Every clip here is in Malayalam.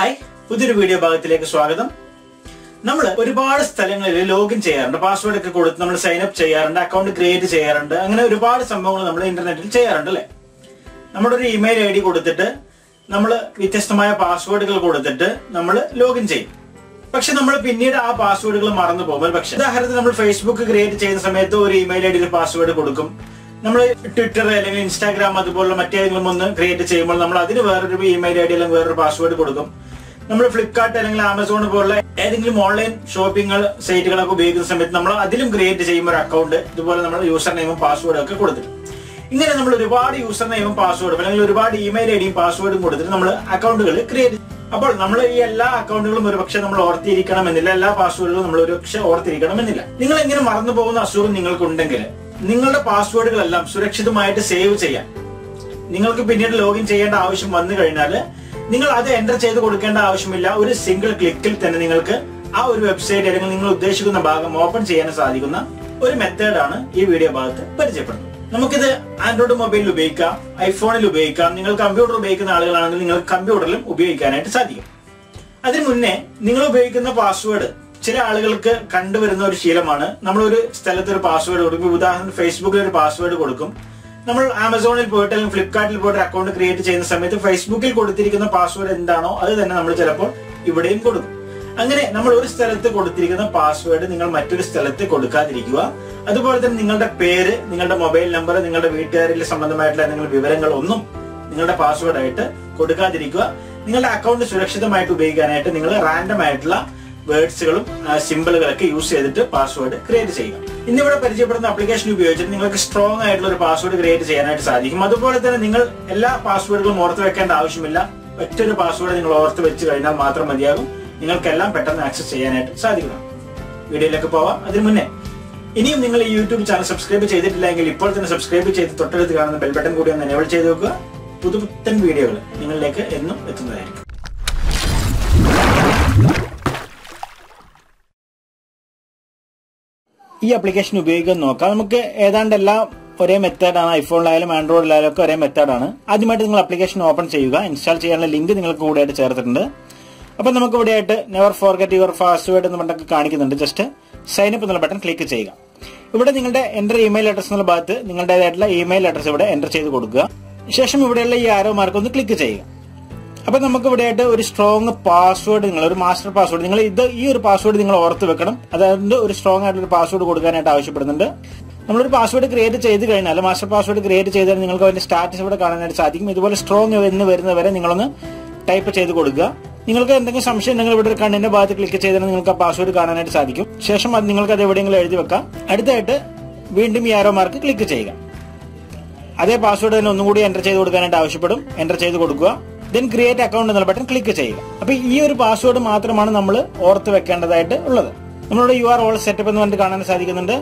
ഹായ്, പുതിയൊരു വീഡിയോ ഭാഗത്തിലേക്ക് സ്വാഗതം. നമ്മൾ ഒരുപാട് സ്ഥലങ്ങളിൽ ലോഗിൻ ചെയ്യാറുണ്ട്, പാസ്വേഡ് ഒക്കെ കൊടുത്ത് നമ്മൾ സൈൻ അപ്പ് ചെയ്യാറുണ്ട്, അക്കൗണ്ട് ക്രിയേറ്റ് ചെയ്യാറുണ്ട്. അങ്ങനെ ഒരുപാട് സംഭവങ്ങൾ നമ്മൾ ഇന്റർനെറ്റിൽ ചെയ്യാറുണ്ട് അല്ലെ. നമ്മുടെ ഒരു ഇമെയിൽ ഐ ഡി കൊടുത്തിട്ട് നമ്മൾ വ്യത്യസ്തമായ പാസ്വേഡുകൾ കൊടുത്തിട്ട് നമ്മൾ ലോഗിൻ ചെയ്യും. പക്ഷെ നമ്മൾ പിന്നീട് ആ പാസ്വേഡുകൾ മറന്നു പോകും. പക്ഷെ ഉദാഹരണത്തിന് നമ്മൾ ഫേസ്ബുക്ക് ക്രിയേറ്റ് ചെയ്യുന്ന സമയത്ത് ഒരു ഇമെയിൽ ഐ ഡിയിൽ പാസ്വേഡ് കൊടുക്കും. നമ്മൾ ട്വിറ്റർ അല്ലെങ്കിൽ ഇൻസ്റ്റാഗ്രാം അതുപോലുള്ള മറ്റേതെങ്കിലും ഒന്ന് ക്രിയേറ്റ് ചെയ്യുമ്പോൾ നമ്മൾ അതിന് വേറൊരു ഇമെയിൽ ഐ ഡി അല്ലെങ്കിൽ വേറൊരു പാസ്വേഡ് കൊടുക്കും. നമ്മൾ ഫ്ലിപ്കാർട്ട് അല്ലെങ്കിൽ ആമസോൺ പോലുള്ള ഏതെങ്കിലും ഓൺലൈൻ ഷോപ്പിംഗ് സൈറ്റുകളൊക്കെ ഉപയോഗിക്കുന്ന സമയത്ത് നമ്മൾ അതിലും ക്രിയേറ്റ് ചെയ്യുമ്പോൾ ഒരു അക്കൗണ്ട് ഇതുപോലെ നമ്മൾ യൂസർ നെയിമും പാസ്വേഡും ഒക്കെ കൊടുത്തിട്ട് ഇങ്ങനെ നമ്മൾ ഒരുപാട് യൂസർ നെയിമും പാസ്വേഡും അല്ലെങ്കിൽ ഒരുപാട് ഇമെയിൽ ഐ ഡിയും പാസ്വേഡും കൊടുത്തിട്ട് നമ്മൾ അക്കൗണ്ടുകൾ ക്രിയേറ്റ് ചെയ്യും. അപ്പോൾ നമ്മൾ ഈ എല്ലാ അക്കൗണ്ടുകളും ഒരുപക്ഷെ നമ്മൾ ഓർത്തിരിക്കണമെന്നില്ല, എല്ലാ പാസ്വേഡുകളും നമ്മൾ ഒരുപക്ഷെ ഓർത്തിരിക്കണമെന്നില്ല. നിങ്ങൾ ഇങ്ങനെ മറന്നു പോകുന്ന അസുഖം നിങ്ങൾക്കുണ്ടെങ്കിൽ നിങ്ങളുടെ പാസ്വേഡുകളെല്ലാം സുരക്ഷിതമായിട്ട് സേവ് ചെയ്യാൻ നിങ്ങൾക്ക് പിന്നീട് ലോഗിൻ ചെയ്യേണ്ട ആവശ്യം വന്നു കഴിഞ്ഞാൽ നിങ്ങൾ അത് എൻ്റർ ചെയ്ത് കൊടുക്കേണ്ട ആവശ്യമില്ല. ഒരു സിംഗിൾ ക്ലിക്കിൽ തന്നെ നിങ്ങൾക്ക് ആ ഒരു വെബ്സൈറ്റ് അല്ലെങ്കിൽ നിങ്ങൾ ഉദ്ദേശിക്കുന്ന ഭാഗം ഓപ്പൺ ചെയ്യാൻ സാധിക്കുന്ന ഒരു മെത്തേഡാണ് ഈ വീഡിയോ ഭാഗത്ത് പരിചയപ്പെടുന്നത്. നമുക്കിത് ആൻഡ്രോയിഡ് മൊബൈലിൽ ഉപയോഗിക്കാം, ഐഫോണിൽ ഉപയോഗിക്കാം. നിങ്ങൾ കമ്പ്യൂട്ടർ ഉപയോഗിക്കുന്ന ആളുകളാണെങ്കിൽ നിങ്ങൾക്ക് കമ്പ്യൂട്ടറിലും ഉപയോഗിക്കാനായിട്ട് സാധിക്കും. അതിനു മുന്നേ നിങ്ങൾ ഉപയോഗിക്കുന്ന പാസ്വേഡ് ചില ആളുകൾക്ക് കണ്ടുവരുന്ന ഒരു ശീലമാണ്. നമ്മളൊരു സ്ഥലത്ത് ഒരു പാസ്വേഡ് കൊടുക്കും. ഉദാഹരണത്തിന് ഫേസ്ബുക്കിൽ ഒരു പാസ്വേഡ് കൊടുക്കും. നമ്മൾ ആമസോണിൽ പോയിട്ട് അല്ലെങ്കിൽ ഫ്ലിപ്കാർട്ടിൽ പോയിട്ട് അക്കൗണ്ട് ക്രിയേറ്റ് ചെയ്യുന്ന സമയത്ത് ഫേസ്ബുക്കിൽ കൊടുത്തിരിക്കുന്ന പാസ്വേഡ് എന്താണോ അത് തന്നെ നമ്മൾ ചിലപ്പോൾ ഇവിടെയും കൊടുക്കും. അങ്ങനെ നമ്മൾ ഒരു സ്ഥലത്ത് കൊടുത്തിരിക്കുന്ന പാസ്വേഡ് നിങ്ങൾ മറ്റൊരു സ്ഥലത്ത് കൊടുക്കാതിരിക്കുക. അതുപോലെ തന്നെ നിങ്ങളുടെ പേര്, നിങ്ങളുടെ മൊബൈൽ നമ്പർ, നിങ്ങളുടെ വീട്ടുകാരിൽ സംബന്ധമായിട്ടുള്ള എന്തെങ്കിലും വിവരങ്ങൾ ഒന്നും നിങ്ങളുടെ പാസ്വേഡ് ആയിട്ട് കൊടുക്കാതിരിക്കുക. നിങ്ങളുടെ അക്കൗണ്ട് സുരക്ഷിതമായിട്ട് ഉപയോഗിക്കാനായിട്ട് നിങ്ങൾ റാൻഡം ആയിട്ടുള്ള വേർഡ്സുകളും സിമ്പിളുകളൊക്കെ യൂസ് ചെയ്തിട്ട് പാസ്വേഡ് ക്രിയേറ്റ് ചെയ്യുക. ഇന്നിവിടെ പരിചയപ്പെടുന്ന ആപ്ലിക്കേഷൻ ഉപയോഗിച്ചിട്ട് നിങ്ങൾക്ക് സ്ട്രോങ് ആയിട്ടുള്ള ഒരു പാസ്വേഡ് ക്രിയേറ്റ് ചെയ്യാനായിട്ട് സാധിക്കും. അതുപോലെ തന്നെ നിങ്ങൾ എല്ലാ പാസ്വേഡുകളും ഓർത്ത് വെക്കേണ്ട ആവശ്യമില്ല. ഒറ്റൊരു പാസ്വേഡ് നിങ്ങൾ ഓർത്ത് വെച്ച് കഴിഞ്ഞാൽ മാത്രം മതിയാകും നിങ്ങൾക്കെല്ലാം പെട്ടെന്ന് ആക്സസ് ചെയ്യാനായിട്ട് സാധിക്കണം. വീഡിയോയിലേക്ക് പോവാം. അതിനു മുന്നേ ഇനിയും നിങ്ങൾ ഈ യൂട്യൂബ് ചാനൽ സബ്സ്ക്രൈബ് ചെയ്തിട്ടില്ലെങ്കിൽ ഇപ്പോൾ തന്നെ സബ്സ്ക്രൈബ് ചെയ്ത് തൊട്ടടുത്ത് കാണുന്ന ബെൽ ബട്ടൺ കൂടി ഒന്ന് എനേബിൾ ചെയ്ത് വെക്കുക. പുതുപുത്തൻ വീഡിയോകൾ നിങ്ങളിലേക്ക് എന്നും എത്തുന്നതായിരിക്കും. ഈ ആപ്ലിക്കേഷൻ ഉപയോഗിക്കാൻ നോക്കാം. നമുക്ക് ഏതാണ്ട് എല്ലാം ഒരേ മെത്തേഡാണ്. ഐഫോണിലായാലും ആൻഡ്രോയിഡിലായാലും ഒക്കെ ഒരേ മെത്തേഡാണ്. ആദ്യമായിട്ട് നിങ്ങൾ ആപ്ലിക്കേഷൻ ഓപ്പൺ ചെയ്യുക. ഇൻസ്റ്റാൾ ചെയ്യാനുള്ള ലിങ്ക് നിങ്ങൾക്ക് കൂടെയായിട്ട് ചേർത്തിട്ടുണ്ട്. അപ്പൊ നമുക്ക് ഇവിടെയായിട്ട് നെവർ ഫോർഗെറ്റ് യുവർ പാസ്വേഡ് എന്ന് പറഞ്ഞൊക്കെ കാണിക്കുന്നുണ്ട്. ജസ്റ്റ് സൈൻ അപ്പ് എന്നുള്ള ബട്ടൺ ക്ലിക്ക് ചെയ്യുക. ഇവിടെ നിങ്ങളുടെ എൻ്റർ ഇമെയിൽ അഡ്രസ് എന്നുള്ള ഭാഗത്ത് നിങ്ങളുടേതായിട്ടുള്ള ഇമെയിൽ അഡ്രസ് ഇവിടെ എൻ്റർ ചെയ്ത് കൊടുക്കുക. ശേഷം ഇവിടെയുള്ള ഈ ആരോ മാർക്ക് ഒന്ന് ക്ലിക്ക് ചെയ്യുക. അപ്പൊ നമുക്ക് ഇവിടെയായിട്ട് ഒരു സ്ട്രോങ് പാസ്വേഡ്, നിങ്ങൾ ഒരു മാസ്റ്റർ പാസ്വേഡ്, നിങ്ങൾ ഈ ഒരു പാസ്വേഡ് നിങ്ങൾ ഓർത്ത് വെക്കണം. അതായത് ഒരു സ്ട്രോങ് ആയിട്ടുള്ള പാസ്വേഡ് കൊടുക്കാനായിട്ട് ആവശ്യപ്പെടുന്നുണ്ട്. നമ്മളൊരു പാസ്വേഡ് ക്രിയേറ്റ് ചെയ്ത് കഴിഞ്ഞാൽ, മാസ്റ്റർ പാസ്വേഡ് ക്രിയേറ്റ് ചെയ്താൽ നിങ്ങൾക്ക് അതിന്റെ സ്റ്റാറ്റസ് ഇവിടെ കാണാനായിട്ട് സാധിക്കും. ഇതുപോലെ സ്ട്രോങ് എന്ന് വരുന്നവരെ നിങ്ങളൊന്ന് ടൈപ്പ് ചെയ്ത് കൊടുക്കുക. നിങ്ങൾക്ക് എന്തെങ്കിലും സംശയം ഉണ്ടെങ്കിൽ ഇവിടെ ഒരു കണ്ണിന്റെ ഭാഗത്ത് ക്ലിക്ക് ചെയ്താൽ നിങ്ങൾക്ക് ആ പാസ്വേഡ് കാണാനായിട്ട് സാധിക്കും. ശേഷം അത് നിങ്ങൾക്ക് അത് എവിടെയെങ്കിലും എഴുതി വെക്കാം. അടുത്തായിട്ട് വീണ്ടും ഈ ആരോ മാർക്ക് ക്ലിക്ക് ചെയ്യുക. അതേ പാസ്വേഡ് തന്നെ ഒന്നും കൂടി എൻ്റർ ചെയ്ത് കൊടുക്കാനായിട്ട് ആവശ്യപ്പെടും. എൻ്റർ ചെയ്ത് കൊടുക്കുക. ദെൻ ക്രിയേറ്റ് അക്കൗണ്ട് എന്നുള്ള ബട്ടൺ ക്ലിക്ക് ചെയ്യുക. അപ്പൊ ഈ ഒരു പാസ്വേഡ് മാത്രമാണ് നമ്മൾ ഓർത്ത് വെക്കേണ്ടതായിട്ട് ഉള്ളത്. നമ്മളിവിടെ യു ആർ ഓൾ സെറ്റപ്പ് എന്ന് പറഞ്ഞിട്ട് കാണാൻ സാധിക്കുന്നുണ്ട്.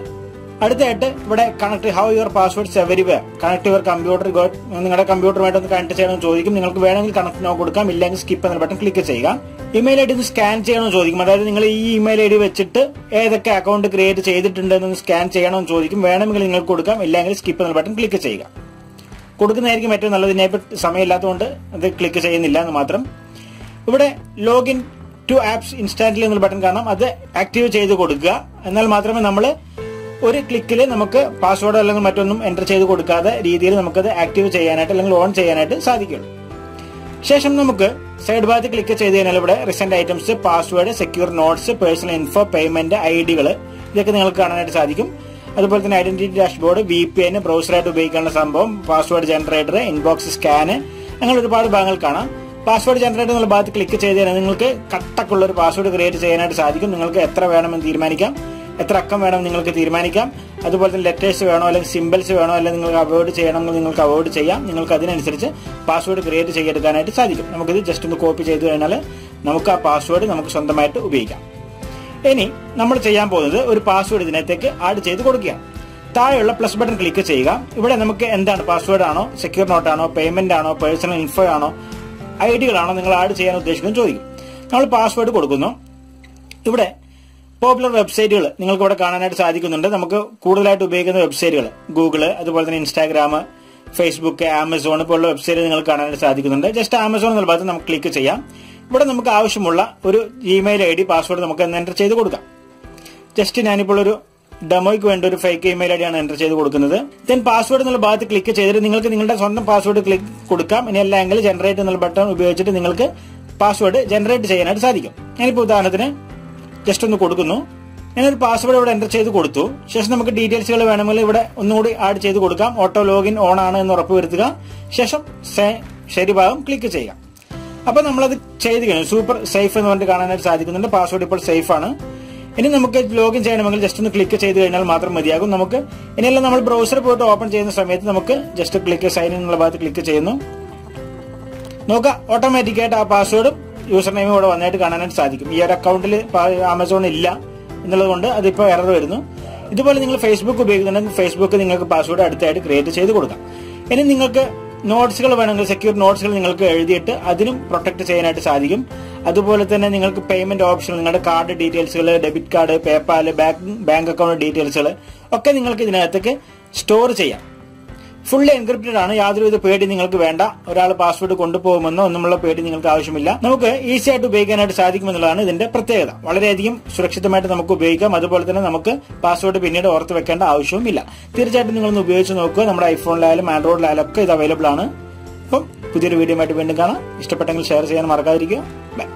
അടുത്തായിട്ട് ഇവിടെ connect how your passwords everywhere connect your computer, നിങ്ങളുടെ കമ്പ്യൂട്ടറുമായിട്ട് ഒന്ന് കണക്ട് ചെയ്യണമെന്ന് ചോദിക്കും. നിങ്ങൾക്ക് വേണമെങ്കിൽ കണക്ട് നോ കൊടുക്കാം, ഇല്ലെങ്കിൽ സ്കിപ്പ് എന്ന ബട്ടൺ ക്ലിക്ക് ചെയ്യുക. ഇമെയിൽ ഐ ഡി ഒന്ന് സ്കാൻ ചെയ്യണമെന്ന് ചോദിക്കും. അതായത് നിങ്ങൾ ഈ ഇമെയിൽ ഐ ഡി വെച്ചിട്ട് ഏതൊക്കെ അക്കൗണ്ട് ക്രിയേറ്റ് ചെയ്തിട്ടുണ്ട് എന്ന് സ്കാൻ ചെയ്യണമെന്ന് ചോദിക്കും. വേണമെങ്കിൽ നിങ്ങൾക്ക് കൊടുക്കാം, ഇല്ലെങ്കിൽ സ്കിപ്പ് എന്ന ബട്ടൺ ക്ലിക്ക് ചെയ്യുക. കൊടുക്കുന്നതായിരിക്കും ഏറ്റവും നല്ലത്. ഇതിനെപ്പറ്റി സമയമില്ലാത്തതുകൊണ്ട് അത് ക്ലിക്ക് ചെയ്യുന്നില്ല എന്ന് മാത്രം. ഇവിടെ ലോഗിൻ ടു ആപ്സ് ഇൻസ്റ്റാന്റ്ലി എന്നുള്ള ബട്ടൺ കാണാം. അത് ആക്റ്റീവ് ചെയ്ത് കൊടുക്കുക. എന്നാൽ മാത്രമേ നമ്മൾ ഒരു ക്ലിക്കിൽ നമുക്ക് പാസ്വേഡ് അല്ലെങ്കിൽ മറ്റൊന്നും എൻ്റർ ചെയ്ത് കൊടുക്കാതെ രീതിയിൽ നമുക്കത് ആക്റ്റീവ് ചെയ്യാനായിട്ട് അല്ലെങ്കിൽ ഓൺ ചെയ്യാനായിട്ട് സാധിക്കുള്ളൂ. ശേഷം നമുക്ക് സൈഡ് ഭാഗത്ത് ക്ലിക്ക് ചെയ്ത് കഴിഞ്ഞാൽ ഇവിടെ recent items, password, secure notes, personal info, payment, ഐഡികൾ ഇതൊക്കെ നിങ്ങൾക്ക് കാണാനായിട്ട് സാധിക്കും. അതുപോലെ തന്നെ ഐഡന്റിറ്റി ഡാഷ്ബോർഡ്, VPN, ബ്രൗസറായിട്ട് ഉപയോഗിക്കാനുള്ള സംഭവം, പാസ്വേഡ് ജനറേറ്റർ, ഇൻബോക്സ് സ്കാന്, അങ്ങനെ ഒരുപാട് ഭാഗങ്ങൾ കാണാം. പാസ്വേഡ് ജനറേറ്റർ എന്നുള്ള ഭാഗത്ത് ക്ലിക്ക് ചെയ്ത് കഴിഞ്ഞാൽ നിങ്ങൾക്ക് കട്ടക്കുള്ള ഒരു പാസ്വേഡ് ക്രിയേറ്റ് ചെയ്യാനായിട്ട് സാധിക്കും. നിങ്ങൾക്ക് എത്ര വേണമെന്ന് തീരുമാനിക്കാം, എത്ര അക്കം വേണമെന്ന് നിങ്ങൾക്ക് തീരുമാനിക്കാം. അതുപോലെ തന്നെ ലെറ്റേഴ്സ് വേണോ അല്ലെങ്കിൽ സിമ്പിൾസ് വേണോ അല്ലെങ്കിൽ നിങ്ങൾക്ക് അവോയ്ഡ് ചെയ്യണമെന്ന് നിങ്ങൾക്ക് അവോയ്ഡ് ചെയ്യാം. നിങ്ങൾക്ക് അതിനനുസരിച്ച് പാസ്വേഡ് ക്രിയേറ്റ് ചെയ്തെടുക്കാനായിട്ട് സാധിക്കും. നമുക്കിത് ജസ്റ്റ് ഒന്ന് കോപ്പി ചെയ്ത് കഴിഞ്ഞാൽ നമുക്ക് ആ പാസ്വേഡ് നമുക്ക് സ്വന്തമായിട്ട് ഉപയോഗിക്കാം. ഇനി നമ്മൾ ചെയ്യാൻ പോകുന്നത് ഒരു പാസ്വേഡ് ഇതിനകത്തേക്ക് ആഡ് ചെയ്ത് കൊടുക്കുകയാണ്. താഴെയുള്ള പ്ലസ് ബട്ടൺ ക്ലിക്ക് ചെയ്യുക. ഇവിടെ നമുക്ക് എന്താണ്, പാസ്വേഡ് ആണോ, സെക്യൂർ നോട്ടാണോ, പേയ്മെന്റ് ആണോ, പേഴ്സണൽ ഇൻഫോ ആണോ, ഐഡികളാണോ നിങ്ങൾ ആഡ് ചെയ്യാൻ ഉദ്ദേശിക്കുന്നത് ചോദിക്കും. നമ്മൾ പാസ്വേഡ് കൊടുക്കുന്നു. ഇവിടെ പോപ്പുലർ വെബ്സൈറ്റുകൾ നിങ്ങൾക്ക് ഇവിടെ കാണാനായിട്ട് സാധിക്കുന്നുണ്ട്. നമുക്ക് കൂടുതലായിട്ട് ഉപയോഗിക്കുന്ന വെബ്സൈറ്റുകൾ ഗൂഗിള്, അതുപോലെ തന്നെ ഇൻസ്റ്റാഗ്രാം, ഫേസ്ബുക്ക്, ആമസോൺ പോലുള്ള വെബ്സൈറ്റ് നിങ്ങൾക്ക് കാണാനായിട്ട് സാധിക്കുന്നുണ്ട്. ജസ്റ്റ് ആമസോൺ എന്നുള്ള ഭാഗത്ത് നമുക്ക് ക്ലിക്ക് ചെയ്യാം. ഇവിടെ നമുക്ക് ആവശ്യമുള്ള ഒരു ജിമെയിൽ ID പാസ്വേഡ് നമുക്ക് എൻ്റർ ചെയ്ത് കൊടുക്കാം. ജസ്റ്റ് ഞാനിപ്പോൾ ഒരു ഡെമോയ്ക്ക് വേണ്ടി ഒരു ഫേക്ക് ഇമെയിൽ ID ആണ് എൻ്റർ ചെയ്ത് കൊടുക്കുന്നത്. ദെൻ പാസ്വേഡ് എന്നുള്ള ഭാഗത്ത് ക്ലിക്ക് ചെയ്തിട്ട് നിങ്ങൾക്ക് നിങ്ങളുടെ സ്വന്തം പാസ്വേഡ് കൊടുക്കാം. ഇനി അല്ലെങ്കിൽ ജനറേറ്റ് എന്നുള്ള ബട്ടൺ ഉപയോഗിച്ചിട്ട് നിങ്ങൾക്ക് പാസ്വേഡ് ജനറേറ്റ് ചെയ്യാനായിട്ട് സാധിക്കും. ഞാനിപ്പോൾ ഉദാഹരണത്തിന് ജസ്റ്റ് ഒന്ന് കൊടുക്കുന്നു. ഞാനൊരു പാസ്വേഡ് ഇവിടെ എൻ്റർ ചെയ്ത് കൊടുത്തു. ശേഷം നമുക്ക് ഡീറ്റെയിൽസുകൾ വേണമെങ്കിൽ ഇവിടെ ഒന്നുകൂടി ആഡ് ചെയ്ത് കൊടുക്കാം. ഓട്ടോ ലോഗിൻ ഓൺ ആണ് എന്ന് ഉറപ്പുവരുത്തുക. ശേഷം ശരി ഭാഗം ക്ലിക്ക് ചെയ്യുക. അപ്പൊ നമ്മളത് ചെയ്ത് കഴിഞ്ഞു. സൂപ്പർ സേഫ് എന്ന് പറഞ്ഞിട്ട് കാണാനായിട്ട് സാധിക്കുന്നുണ്ട്. പാസ്വേഡ് ഇപ്പോൾ സേഫ് ആണ്. ഇനി നമുക്ക് ലോഗിൻ ചെയ്യണമെങ്കിൽ ജസ്റ്റ് ഒന്ന് ക്ലിക്ക് ചെയ്ത് കഴിഞ്ഞാൽ മാത്രം മതിയാകും. നമുക്ക് ഇനിയെല്ലാം നമ്മൾ ബ്രൗസർ പോയിട്ട് ഓപ്പൺ ചെയ്യുന്ന സമയത്ത് നമുക്ക് ജസ്റ്റ് ക്ലിക്ക് സൈൻ ഇൻ എന്നുള്ള ഭാഗത്ത് ക്ലിക്ക് ചെയ്യുന്നു. നോക്കുക, ഓട്ടോമാറ്റിക്കായിട്ട് ആ പാസ്വേഡും യൂസർ നെയിമും ഇവിടെ വന്നായിട്ട് കാണാനായിട്ട് സാധിക്കും. ഈ ഒരു അക്കൗണ്ടിൽ ആമസോൺ ഇല്ല എന്നുള്ളത് കൊണ്ട് അതിപ്പോൾ എറർ വരുന്നു. ഇതുപോലെ നിങ്ങൾ ഫേസ്ബുക്ക് ഉപയോഗിക്കുന്നുണ്ടെങ്കിൽ ഫേസ്ബുക്ക് നിങ്ങൾക്ക് പാസ്വേഡ് അടുത്തായിട്ട് ക്രിയേറ്റ് ചെയ്ത് കൊടുക്കാം. ഇനി നിങ്ങൾക്ക് നോട്ട്സുകൾ വേണമെങ്കിൽ സെക്യൂർ നോട്ട്സുകൾ നിങ്ങൾക്ക് എഴുതിയിട്ട് അതിനും പ്രൊട്ടക്ട് ചെയ്യാനായിട്ട് സാധിക്കും. അതുപോലെ തന്നെ നിങ്ങൾക്ക് പേയ്മെന്റ് ഓപ്ഷൻ, നിങ്ങളുടെ കാർഡ് ഡീറ്റെയിൽസുകൾ, debit card, PayPal, bank account ഡീറ്റെയിൽസുകൾ ഒക്കെ നിങ്ങൾക്ക് ഇതിനകത്തേക്ക് സ്റ്റോർ ചെയ്യാം. ഫുള്ളി എൻക്രിപ്റ്റഡ് ആണ്. യാതൊരുവിധ പേടി നിങ്ങൾക്ക് വേണ്ട. ഒരാൾ പാസ്വേഡ് കൊണ്ടുപോകുമെന്നോ ഒന്നുമുള്ള പേടി നിങ്ങൾക്ക് ആവശ്യമില്ല. നമുക്ക് ഈസി ആയിട്ട് ഉപയോഗിക്കാനായിട്ട് സാധിക്കുമെന്നുള്ളതാണ് ഇതിന്റെ പ്രത്യേകത. വളരെയധികം സുരക്ഷിതമായിട്ട് നമുക്ക് ഉപയോഗിക്കാം. അതുപോലെ തന്നെ നമുക്ക് പാസ്വേഡ് പിന്നീട് ഓർത്ത് വെക്കേണ്ട ആവശ്യവുമില്ല. തീർച്ചയായിട്ടും നിങ്ങളൊന്ന് ഉപയോഗിച്ച് നോക്കുക. നമ്മുടെ ഐഫോണിലായാലും ആൻഡ്രോയിഡിലായാലും ഒക്കെ ഇത് അവൈലബിൾ ആണ്. അപ്പം പുതിയൊരു വീഡിയോ ആയിട്ട് വീണ്ടും കാണാം. ഇഷ്ടപ്പെട്ടെങ്കിൽ ഷെയർ ചെയ്യാൻ മറക്കാതിരിക്കുക. ബൈ.